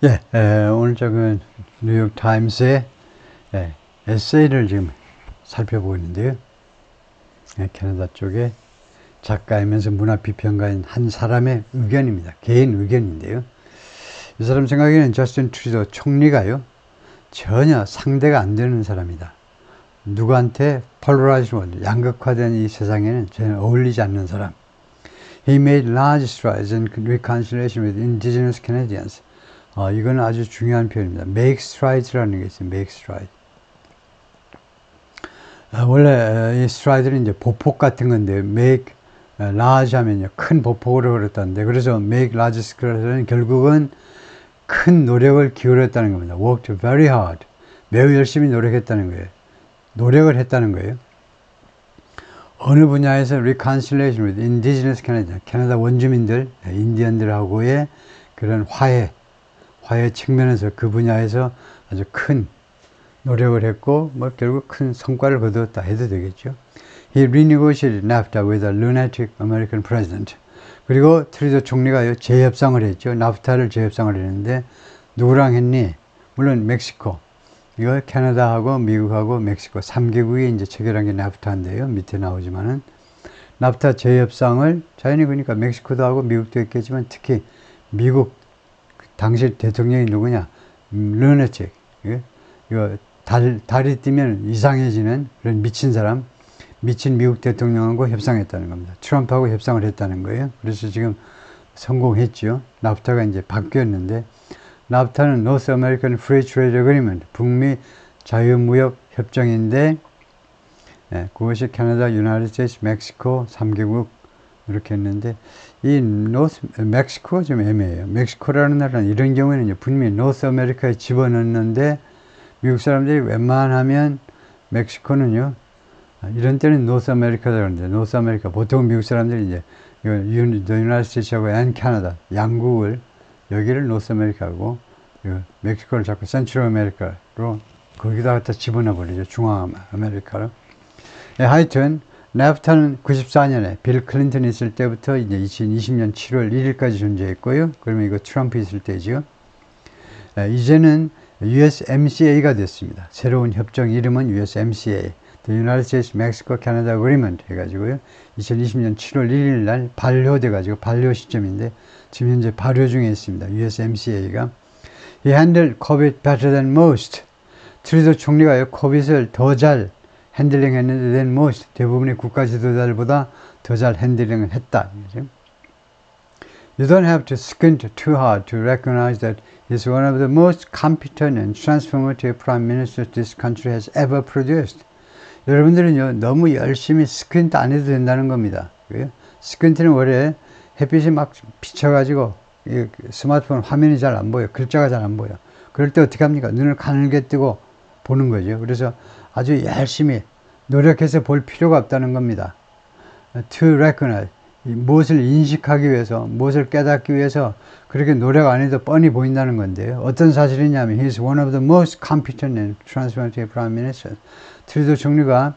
예, 오늘 저그 뉴욕 타임스의 에세이를 지금 살펴보고 있는데요. 캐나다 쪽에 작가이면서 문화 비평가인 한 사람의 의견입니다. 개인 의견인데요. 이 사람 생각에는 저스틴 트루도 총리가요, 전혀 상대가 안 되는 사람이다. 누구한테 폴라라이즈드, 양극화된 이 세상에는 전혀 어울리지 않는 사람. He made large strides in reconciliation with indigenous Canadians. 이건 아주 중요한 표현입니다. make strides라는 게 있어요. make stride. 원래 이 stride는 이제 보폭 같은 건데, make large 하면요, 큰 보폭으로 그랬다는데, 그래서 make large stride는 결국은 큰 노력을 기울였다는 겁니다. worked very hard. 매우 열심히 노력했다는 거예요. 노력을 했다는 거예요. 어느 분야에서 reconciliation with indigenous Canada, 캐나다 원주민들, 인디언들하고의 그런 화해 측면에서 그 분야에서 아주 큰 노력을 했고, 결국 큰 성과를 거두었다 해도 되겠죠. He renegotiated NAFTA with a lunatic American president. 그리고 트루도 총리가 재협상을 했죠. NAFTA를 재협상을 했는데, 누구랑 했니? 물론 멕시코. 이거 캐나다하고 미국하고 멕시코 3개국이 이제 체결한 게 NAFTA인데요. 밑에 나오지만은 NAFTA 재협상을 자연히 그러니까 멕시코도 하고 미국도 했겠지만, 특히 미국 당시 대통령이 누구냐? 르네책. 이거 달이 뜨면 이상해지는 그런 미친 사람, 미친 미국 대통령하고 협상했다는 겁니다. 트럼프하고 협상을 했다는 거예요. 그래서 지금 성공했죠. 나프타가 이제 바뀌었는데, 나프타는 North American Free Trade Agreement, 북미 자유무역 협정인데, 그것이 캐나다, 유나이티드 스테이츠, 멕시코 3개국 이렇게 했는데, 이 멕시코가 좀 애매해요. 멕시코라는 나라는 이런 경우에는 분명히 노스 아메리카에 집어넣는데, 미국 사람들이 웬만하면 멕시코는요, 이런 때는 노스 아메리카다 그러는데, 노스 아메리카, 보통 미국 사람들이 이제, 유나이티드 스테이츠하고 앤 캐나다, 양국을, 여기를 노스 아메리카고, 멕시코를 자꾸 센트럴 아메리카로, 거기다 갖다 집어넣어 버리죠. 중앙 아메리카로. 하여튼, NAFTA는 94년에 빌 클린턴이 있을 때부터 이제 2020년 7월 1일까지 존재했고요. 그러면 이거 트럼프 있을 때죠. 이제는 USMCA가 됐습니다. 새로운 협정 이름은 USMCA, The United States Mexico Canada Agreement 해가지고요. 2020년 7월 1일 날 발효돼가지고 발효 시점인데 지금 현재 발효 중에 있습니다. USMCA가. He handled COVID better than most. 트루도 총리가요, 코빗을 더 잘 핸들링 했는데 than most, 대부분의 국가 지도자들보다 더 잘 핸들링을 했다. You don't have to squint too hard to recognize that he's one of the most competent and transformative prime ministers this country has ever produced. 여러분들은요, 너무 열심히 스퀸트 안 해도 된다는 겁니다. 스퀸트는 원래 햇빛이 막 비쳐가지고 스마트폰 화면이 잘 안 보여, 글자가 잘 안 보여. 그럴 때 어떻게 합니까? 눈을 가늘게 뜨고 보는 거죠. 그래서 아주 열심히 노력해서 볼 필요가 없다는 겁니다. To recognize, 무엇을 인식하기 위해서, 무엇을 깨닫기 위해서 그렇게 노력 안 해도 뻔히 보인다는 건데요. 어떤 사실이냐면 He is one of the most competent and transformative prime ministers. 트루도 총리가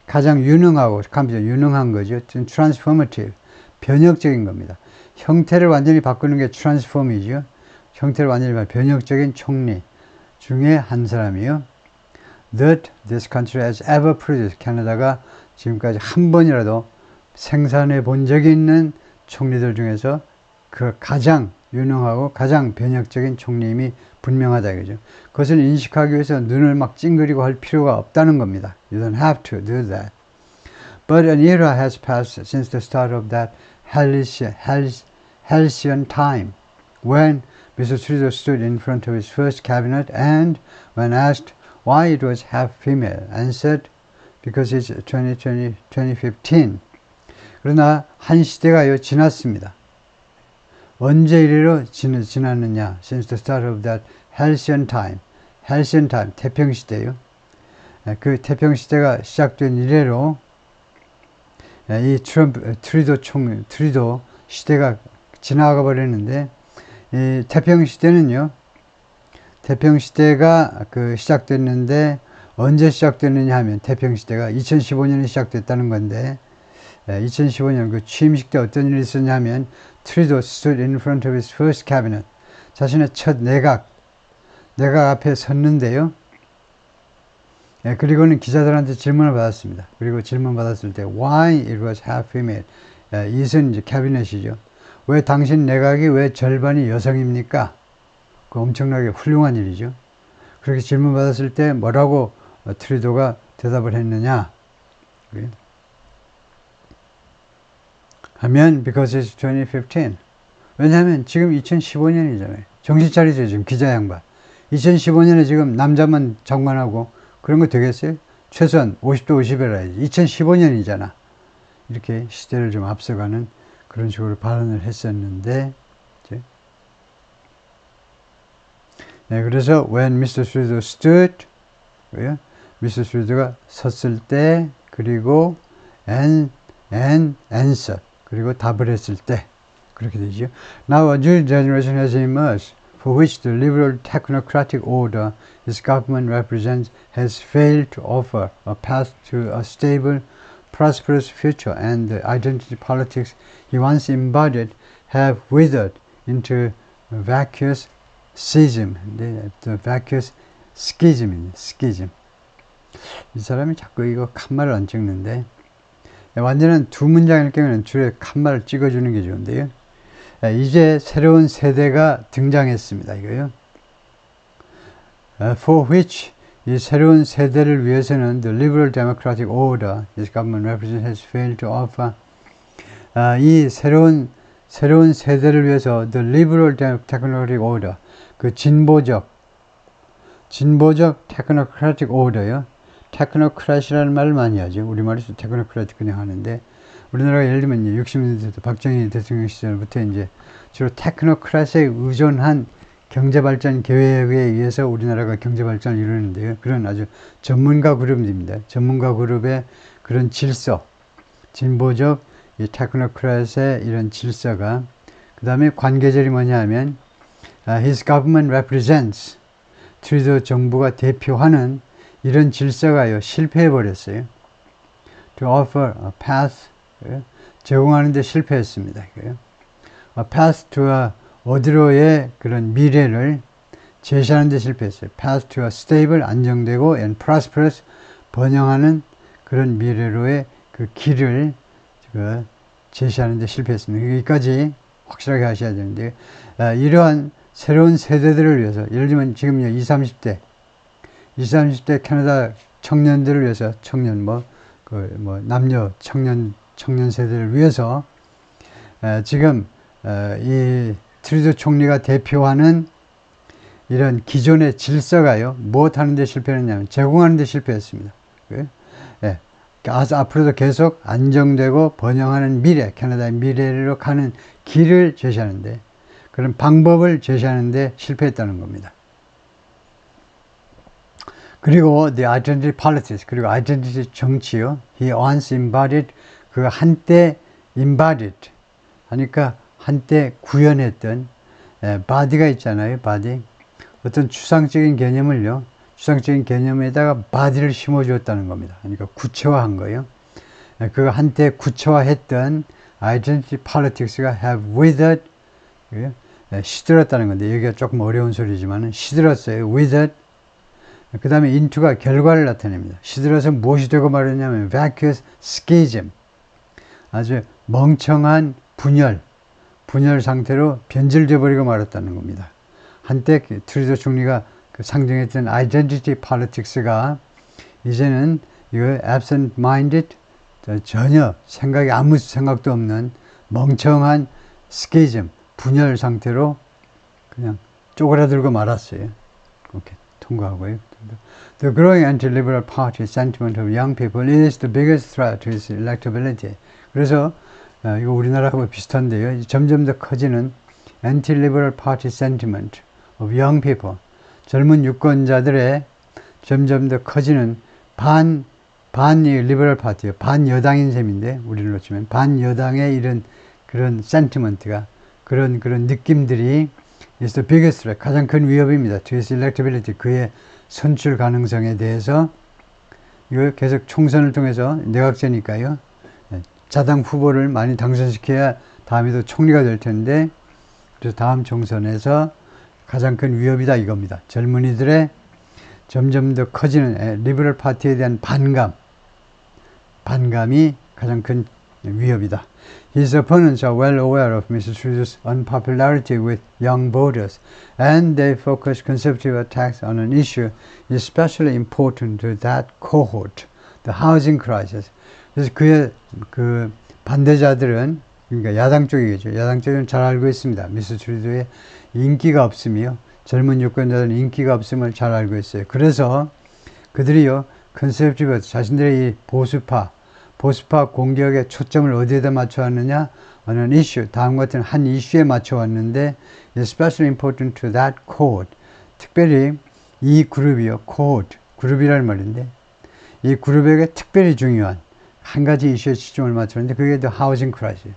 가장 유능하고, 유능한 거죠. transformative, 변혁적인 겁니다. 형태를 완전히 바꾸는 게 transform이죠. 형태를 완전히 변혁적인 총리 중에 한 사람이요. That this country has ever produced. 캐나다가 지금까지 한 번이라도 생산해 본 적이 있는 총리들 중에서 그 가장 유능하고 가장 변혁적인 총리임이 분명하다 이거죠. 그것을 인식하기 위해서 눈을 막 찡그리고 할 필요가 없다는 겁니다. You don't have to do that. But an era has passed since the start of that halcyon time when Mr. Trudeau stood in front of his first cabinet and when asked why it was half female answered because it's 2015. 그러나 한 시대가요 지났습니다. 언제 이래로 지났느냐? Since the start of that halcyon time. halcyon time, 태평시대요. 그 태평시대가 시작된 이래로 이 트루도 시대가 지나가 버렸는데, 이 태평시대는요, 태평시대가 시작됐는데, 언제 시작됐느냐 하면 태평시대가 2015년에 시작됐다는 건데, 2015년 그 취임식 때 어떤 일이 있었냐면 트루도 stood in front of his first cabinet. 자신의 첫 내각, 내가 앞에 섰는데요. 예, 그리고는 기자들한테 질문을 받았습니다. 그리고 질문 받았을 때 why it was half female. 예, 이은 이제 캐비넷이죠. 왜 당신 내각이 왜 절반이 여성입니까? 그 엄청나게 훌륭한 일이죠. 그렇게 질문 받았을 때 뭐라고 트루도가 대답을 했느냐? 하면 because it's 2015. 왜냐하면 지금 2015년이잖아요. 정신 차리죠, 지금 기자 양반. 2015년에 지금 남자만 장관하고 그런 거 되겠어요? 최소한 50대 50이라야지. 2015년이잖아. 이렇게 시대를 좀 앞서가는 그런 식으로 발언을 했었는데, 네, 그래서 when Mr. Trudeau stood, Mr. Trudeau가 섰을 때, 그리고 and answer, 그리고 답을 했을 때, 그렇게 되죠. Now a new generation has emerged, for which the liberal technocratic order his government represents has failed to offer a path to a stable, prosperous future, and the identity politics he once embodied have withered into vacuous schism. The vacuous schism. 이 사람이 자꾸 이거 칸말을 안 찍는데, 완전한 두 문장일 경우에는 줄에 칸말을 찍어주는 게 좋은데요. 이제 새로운 세대가 등장했습니다. 이거요. For which, 이 새로운 세대를 위해서는 the liberal democratic order this government represents has failed to offer. 이 새로운 세대를 위해서 the liberal technocratic order, 그 진보적 technocratic order요. technocrat이라는 말을 많이 하죠. 우리말에서 technocrat 그냥 하는데, 우리나라가 예를 들면 60년대 박정희 대통령 시절부터 이제 주로 테크노크рат에 의존한 경제발전 계획에 의해서 우리나라가 경제발전을 이루는데요. 그런 아주 전문가 그룹입니다. 전문가 그룹의 그런 질서, 진보적 이 테크노크рат의 이런 질서가, 그 다음에 관계절이 뭐냐 하면 His government represents, 트루도 정부가 대표하는 이런 질서가요, 실패해버렸어요. To offer a path, 제공하는 데 실패했습니다. A path to a, 어디로의 그런 미래를 제시하는 데 실패했어요. Path to a stable, 안정되고 and prosperous, 번영하는 그런 미래로의 그 길을 제시하는 데 실패했습니다. 여기까지 확실하게 하셔야 되는데, 이러한 새로운 세대들을 위해서, 예를 들면 지금 20, 30대 캐나다 청년들을 위해서, 남녀 청년 세대를 위해서 지금 이 트루도 총리가 대표하는 이런 기존의 질서가요, 무엇 하는 데 실패했냐면 제공하는 데 실패했습니다. 앞으로도 계속 안정되고 번영하는 미래, 캐나다의 미래로 가는 길을 제시하는데, 그런 방법을 제시하는데 실패했다는 겁니다. 그리고 the identity politics, 그리고 identity 정치요. He once embodied, 그 한때 embodied 하니까 한때 구현했던 body가 있잖아요. body. 어떤 추상적인 개념을요, 추상적인 개념에다가 body를 심어주었다는 겁니다. 그러니까 구체화한 거예요. 그 한때 구체화했던 identity politics가 have withered, 시들었다는 건데, 여기가 조금 어려운 소리지만 시들었어요. withered. 그 다음에 into가 결과를 나타냅니다. 시들어서 무엇이 되고 말았냐면 vacuous schism, 아주 멍청한 분열 상태로 변질되어 버리고 말았다는 겁니다. 한때 트루도 총리가 상정했던 identity politics가 이제는 이거 absent-minded, 전혀 아무 생각도 없는 멍청한 schism, 분열 상태로 그냥 쪼그라들고 말았어요. 이렇게 통과하고요. The growing anti-liberal party sentiment of young people is the biggest threat to its electability. 그래서 이거 우리나라하고 비슷한데요. 점점 더 커지는 anti-liberal party sentiment of young people, 젊은 유권자들의 점점 더 커지는 리버럴 파티요, 반여당인 셈인데, 우리로 치면 반여당의 이런 그런 sentiment가, 그런 느낌들이 is the biggest threat, 가장 큰 위협입니다. to its electability, 그의 선출 가능성에 대해서. 이거 계속 총선을 통해서, 내각제니까요, 자당 후보를 많이 당선시켜야 다음에도 총리가 될 텐데, 그래서 다음 총선에서 가장 큰 위협이다 이겁니다. 젊은이들의 점점 더 커지는 리버럴 파티에 대한 반감이 가장 큰 위협이다. His opponents are well aware of Mr. Trudeau's unpopularity with young voters, and they focus conservative attacks on an issue especially important to that cohort, the housing crisis. 그래서 그의 그 반대자들은, 그러니까 야당 쪽이겠죠. 야당 쪽은 잘 알고 있습니다. 미스 트루도의 인기가 없음이요, 젊은 유권자들은 인기가 없음을 잘 알고 있어요. 그래서 그들이요, 컨servative, 자신들의 이 보수파 공격의 초점을 어디에다 맞춰왔느냐 하는 이슈, 다음과 같은 한 이슈에 맞춰왔는데, especially important to that cohort, 특별히 이 그룹이요, cohort, 그룹이라는 말인데, 이 그룹에게 특별히 중요한 한 가지 이슈에 치중을 맞췄는데, 그게 the housing crisis,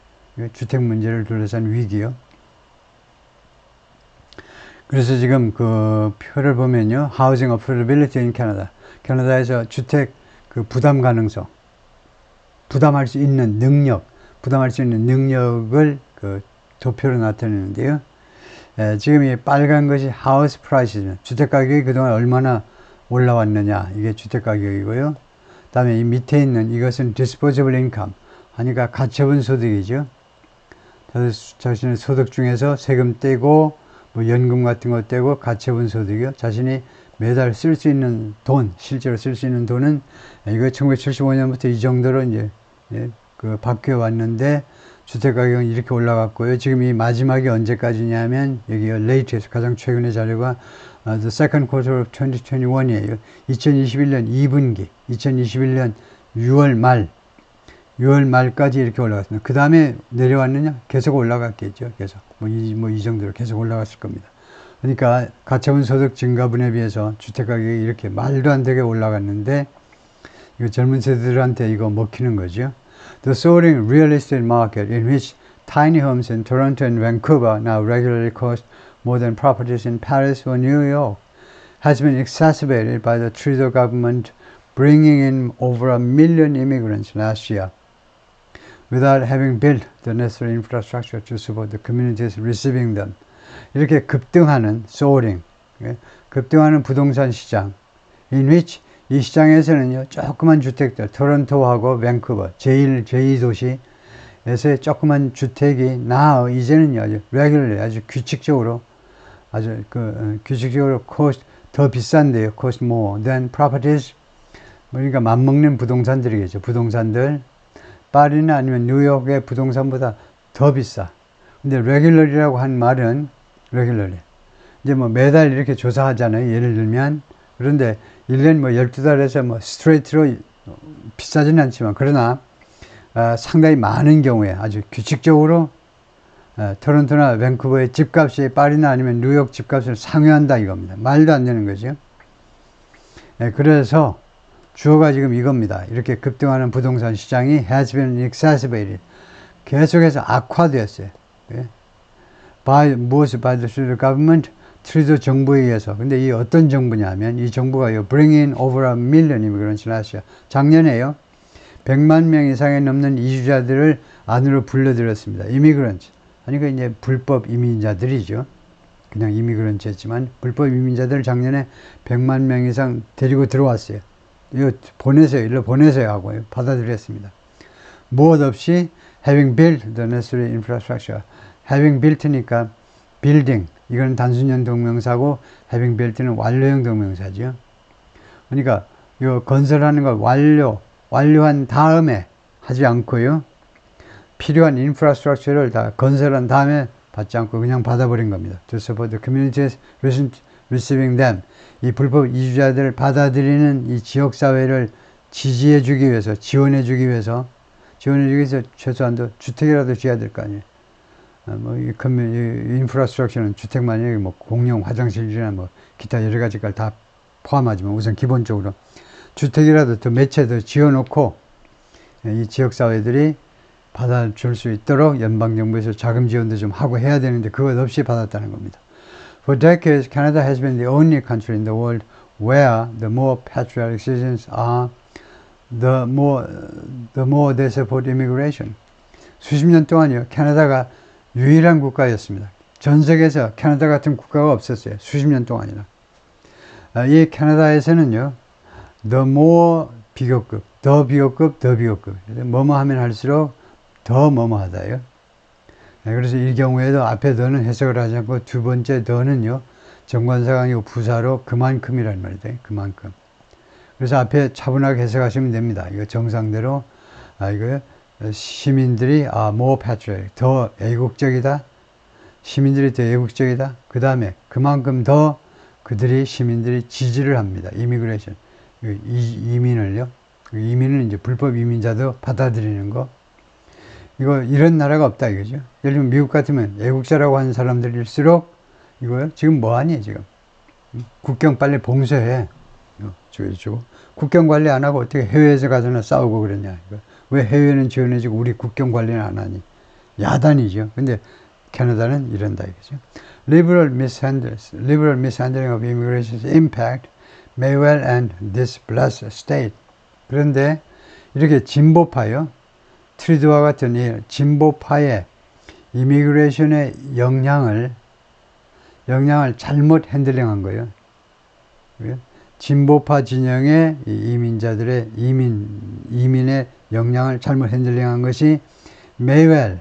주택 문제를 둘러싼 위기요. 그래서 지금 그 표를 보면요, housing affordability in Canada, 캐나다에서 주택 그 부담 가능성, 부담할 수 있는 능력을 그 도표로 나타내는데요. 지금 이 빨간 것이 하우스 프라이스면 주택 가격이 그동안 얼마나 올라왔느냐, 이게 주택 가격이고요. 다음에 이 밑에 있는 이것은 disposable income, 하니까 가처분 소득이죠. 자신의 소득 중에서 세금 떼고 뭐 연금 같은 거 떼고 가처분 소득이요. 자신이 매달 쓸 수 있는 돈, 실제로 쓸 수 있는 돈은 이거 1975년부터 이 정도로 이제 그 바뀌어 왔는데, 주택 가격은 이렇게 올라갔고요. 지금 이 마지막이 언제까지냐면 여기요, latest, 가장 최근의 자료가 the second quarter of 2021이에요. 2021년 2분기, 2021년 6월 말까지 이렇게 올라갔습니다. 그 다음에 내려왔느냐? 계속 올라갔겠죠. 계속 이 정도로 계속 올라갔을 겁니다. 그러니까 가처분 소득 증가분에 비해서 주택 가격이 이렇게 말도 안 되게 올라갔는데, 이거 젊은 세대들한테 이거 먹히는 거죠. The soaring real estate market, in which tiny homes in Toronto and Vancouver now regularly cost more than properties in Paris or New York, has been exacerbated by the Trudeau government bringing in over 1 million immigrants last year, without having built the necessary infrastructure to support the communities receiving them. 이렇게 급등하는 soaring, 급등하는 부동산 시장, in which, 이 시장에서는요, 조그만 주택들, 토론토하고 밴쿠버, 제2도시에서의 조그만 주택이 이제는요, 아주 regularly, 아주 규칙적으로 cost, 더 비싼데요, cost more than properties, 그러니까 맞먹는 부동산들이겠죠. 부동산들, 파리나 아니면 뉴욕의 부동산보다 더 비싸. 근데 regular이라고 한 말은, regularly, 이제 뭐 매달 이렇게 조사하잖아요. 예를 들면. 그런데 1년 12달에서 스트레이트로 비싸지는 않지만, 그러나 상당히 많은 경우에 아주 규칙적으로 토론토나 밴쿠버의 집값이 파리나 아니면 뉴욕 집값을 상회한다 이겁니다. 말도 안 되는 거죠. 그래서 주어가 지금 이겁니다. 이렇게 급등하는 부동산 시장이 has been exacerbated, 계속해서 악화되었어요. 무엇을 by the government, 트루도 정부에 의해서. 근데 이 어떤 정부냐면, 이 정부가요, bring in over 1 million immigrants last year. 작년에요, 100만 명 이상에 넘는 이주자들을 안으로 불러들였습니다. immigrants, 그러니까 이제 불법 이민자들이죠. 그냥 immigrant였지만 불법 이민자들을 작년에 100만 명 이상 데리고 들어왔어요. 이거 일로 보내세요 하고 받아들였습니다. 무엇 없이 having built the necessary infrastructure. having built니까 building, 이건 단순형 동명사고, having built는 완료형 동명사죠. 그러니까 이거 건설하는 걸 완료한 다음에 하지 않고요, 필요한 인프라스트럭처를 다 건설한 다음에 받지 않고 그냥 받아버린 겁니다. To support the communities receiving them. 이 불법 이주자들을 받아들이는 이 지역사회를 지지해주기 위해서, 지원해주기 위해서 최소한도 주택이라도 지어야 될 거 아니에요. 이 인프라스트럭처는 주택만이 공용 화장실이나 기타 여러 가지를 다 포함하지만, 우선 기본적으로 주택이라도 더 몇 채 더 지어놓고 이 지역사회들이 받아줄 수 있도록 연방정부에서 자금 지원도 좀 하고 해야 되는데, 그것 없이 받았다는 겁니다. For decades, Canada has been the only country in the world where the more patriotic citizens are, the more they support immigration. 수십 년 동안요, 캐나다가 유일한 국가였습니다. 전 세계에서 캐나다 같은 국가가 없었어요. 수십 년 동안이나. 이 캐나다에서는요, the more 비교급, 더 비교급, 더 비교급. 뭐뭐 하면 할수록 더 뭐뭐 하다요. 그래서 이 경우에도 앞에 더는 해석을 하지 않고 두 번째 더는요, 정관사가 아니고 부사로 그만큼이라는 말이에요. 그만큼. 그래서 앞에 차분하게 해석하시면 됩니다. 이거 정상대로, 이거 시민들이, more patriotic, 더 애국적이다. 시민들이 더 애국적이다. 그 다음에 그만큼 더 시민들이 지지를 합니다. 이미그레이션. 이민을요. 이민은 이제 불법 이민자도 받아들이는 거. 이런 나라가 없다 이거죠. 예를 들면 미국 같으면 애국자라고 하는 사람들일수록 이거요. 지금 뭐하니 지금. 국경 빨리 봉쇄해. 저거. 국경 관리 안 하고 어떻게 해외에서 가서나 싸우고 그러냐. 왜 해외는 지원해주고 우리 국경 관리는 안 하니. 야단이죠. 근데 캐나다는 이런다 이거죠. Liberal mishandling of immigration's impact may well end this blessed state. 그런데 이렇게 진보파요. 트리도와 같은 이 진보파의 이미그레이션의 영향을 잘못 핸들링한 거예요. 진보파 진영의 이민자들의 이민의 영향을 잘못 핸들링한 것이 may well,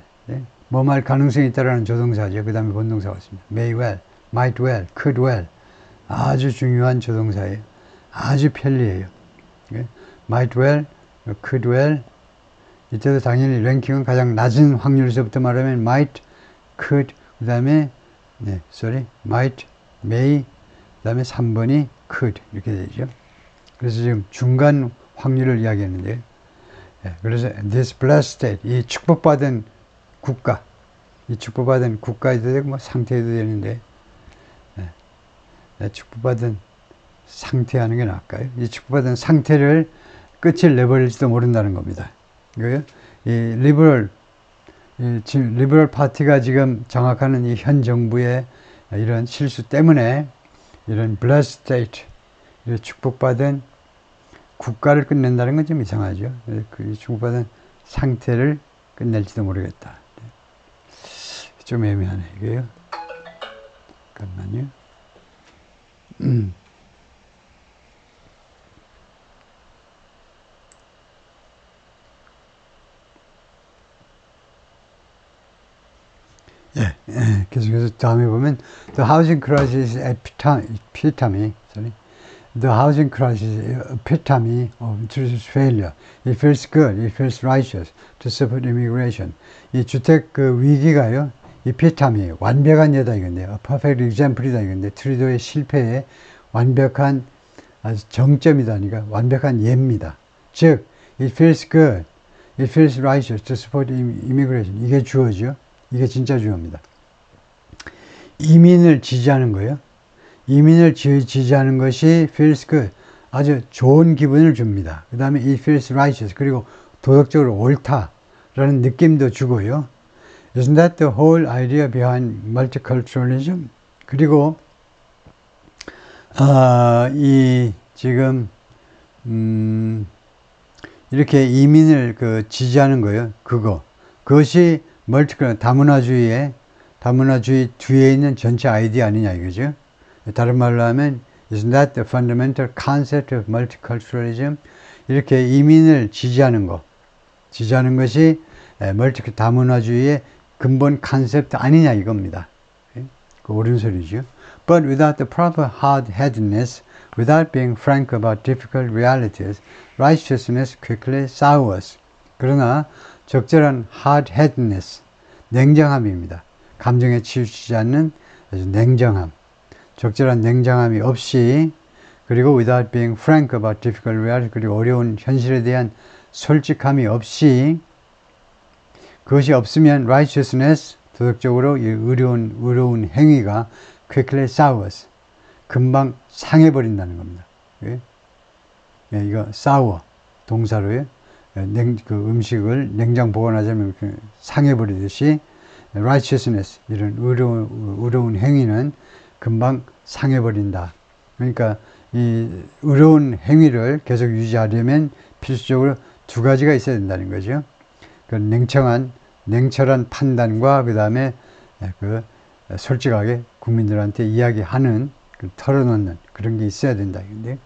뭐할 가능성이 있다라는 조동사죠. 그 다음에 본동사가 있습니다. may well, might well, could well. 아주 중요한 조동사예요. 아주 편리해요. might well, could well. 이때도 당연히 랭킹은 가장 낮은 확률에서부터 말하면 might, could, 그 다음에 might, may, 그 다음에 3번이 could 이렇게 되죠. 그래서 지금 중간 확률을 이야기했는데요. 그래서 this blessed state, 이 축복받은 국가, 이 축복받은 국가에도 되고 뭐 상태에도 되는데 축복받은 상태 하는 게 나을까요? 이 축복받은 상태를 끝을 내버릴지도 모른다는 겁니다. 이거요? 이 리버럴 파티가 지금 장악하는 이 현 정부의 이런 실수 때문에 이런 blessed state, 이런 축복받은 국가를 끝낸다는 건 좀 이상하죠. 그 축복받은 상태를 끝낼지도 모르겠다. 좀 애매하네, 이게요. 잠깐만요. 계속해서 다음에 보면 the housing crisis epitome, the housing crisis epitome of truth's failure. It feels good, it feels righteous to support immigration. 이 주택 그 위기가요, epitome, 완벽한 예다 이건데요, a perfect example이다 이건데, 트리도의 실패의 완벽한 아주 정점이다니까 완벽한 예입니다. 즉, it feels good, it feels righteous to support immigration. 이게 주어죠. 이게 진짜 주어입니다. 이민을 지지하는 거예요. 이민을 지지하는 것이 feels good, 아주 좋은 기분을 줍니다. 그 다음에 it feels righteous, 그리고 도덕적으로 옳다라는 느낌도 주고요. Isn't that the whole idea behind multiculturalism? 그리고 지금 이렇게 이민을 지지하는 거예요. 그것이 다문화주의 뒤에 있는 전체 아이디어 아니냐 이거죠. 다른 말로 하면 Isn't that the fundamental concept of multiculturalism? 이렇게 이민을 지지하는 것이 다문화주의의 근본 컨셉트 아니냐 이겁니다. 그 옳은 소리죠. But without the proper hard-headedness, without being frank about difficult realities, righteousness quickly sours. 그러나 적절한 hard-headedness, 냉정함입니다. 감정에 치우치지 않는 아주 냉정함, 적절한 냉정함이 없이, 그리고 without being frank about difficult reality, 그리고 어려운 현실에 대한 솔직함이 없이, 그것이 없으면 righteousness, 도덕적으로 의로운 행위가 quickly sours, 금방 상해버린다는 겁니다. 이거 sour, 동사로요. 그 음식을 냉장 보관하자면 상해버리듯이 righteousness, 이런 의로운 행위는 금방 상해버린다. 그러니까 이 의로운 행위를 계속 유지하려면 필수적으로 두 가지가 있어야 된다는 거죠. 그 냉철한 판단과 그 다음에 솔직하게 국민들한테 이야기하는 털어놓는 그런 게 있어야 된다. 근데